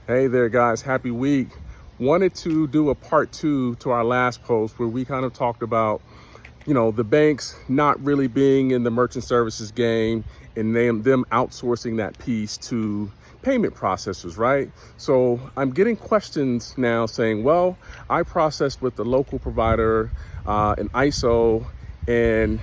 Hey there, guys. Happy week. Wanted to do a part two to our last post where we kind of talked about, the banks not really being in the merchant services game and them outsourcing that piece to payment processors, right? So I'm getting questions now saying, well, I processed with the local provider, an ISO, and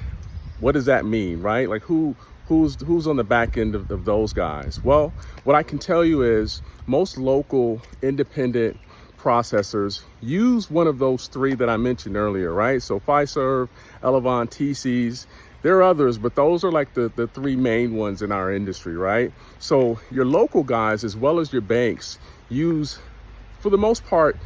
what does that mean, right? Like who's on the back end of those guys? Well, what I can tell you is most local independent processors use one of those three that I mentioned earlier, right? So Fiserv, Elavon, TCs. There are others, but those are like the three main ones in our industry, right? So your local guys, as well as your banks, use, for the most part,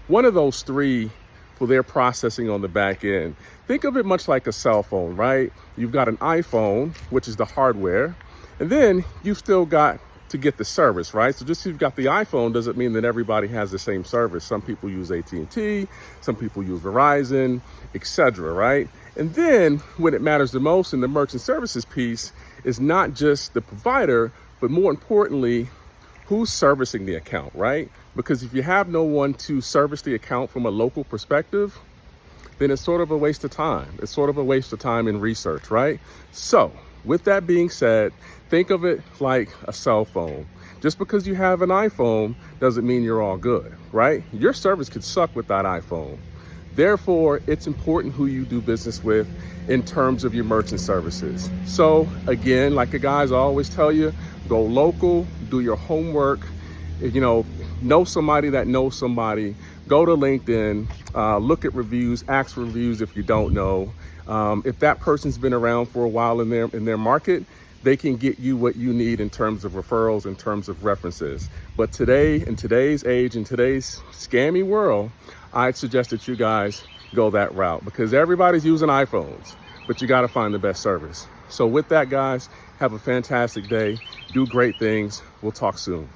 one of those three for their processing on the back end. Think of it much like a cell phone, right? You've got an iPhone, which is the hardware, and then you've still got to get the service, right? So just because you've got the iPhone doesn't mean that everybody has the same service. Some people use AT&T, some people use Verizon, etc., right? And then when it matters the most in the merchant services piece is not just the provider, but more importantly, who's servicing the account, right? Because if you have no one to service the account from a local perspective, then it's sort of a waste of time. It's sort of a waste of time in research, right? So with that being said, think of it like a cell phone. Just because you have an iPhone doesn't mean you're all good, right? Your service could suck with that iPhone. Therefore, it's important who you do business with in terms of your merchant services. So again, like the guys always tell you, go local, do your homework, know somebody that knows somebody, go to LinkedIn, look at reviews, ask for reviews if you don't know. If that person's been around for a while in their market, they can get you what you need in terms of referrals, in terms of references. But today, in today's age, in today's scammy world, I'd suggest that you guys go that route because everybody's using iPhones, but you got to find the best service. So with that, guys, have a fantastic day. Do great things. We'll talk soon.